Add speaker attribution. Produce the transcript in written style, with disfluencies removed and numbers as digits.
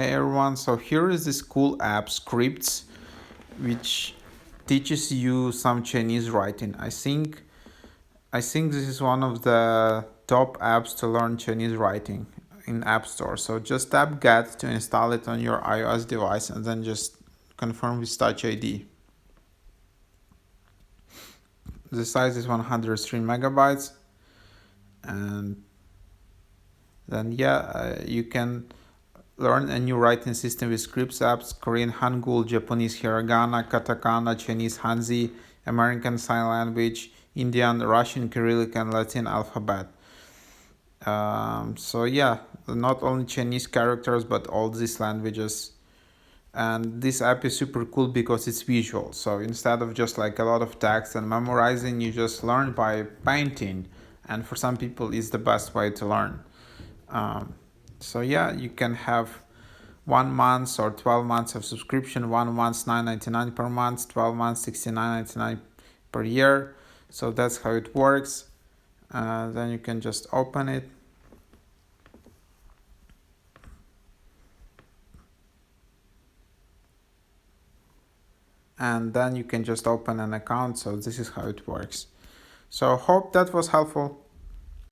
Speaker 1: Hey everyone, so here is this cool app Scripts which teaches you some Chinese writing. I think this is one of the top apps to learn Chinese writing in App Store. So just tap Get to install it on your iOS device and then just confirm with Touch ID. The size is 103 megabytes, and then you can learn a new writing system with Scripts apps: Korean Hangul, Japanese Hiragana, Katakana, Chinese Hanzi, American Sign Language, Indian, Russian Cyrillic, and Latin alphabet. Not only Chinese characters but all these languages. And this app is super cool because it's visual. So instead of just like a lot of text and memorizing, you just learn by painting. And for some people, it's the best way to learn. You can have 1 month or 12 months of subscription. 1 month $9.99 per month, 12 months $69.99 per year. So that's how it works. Then you can just open it. And then you can just open an account. So this is how it works. So hope that was helpful.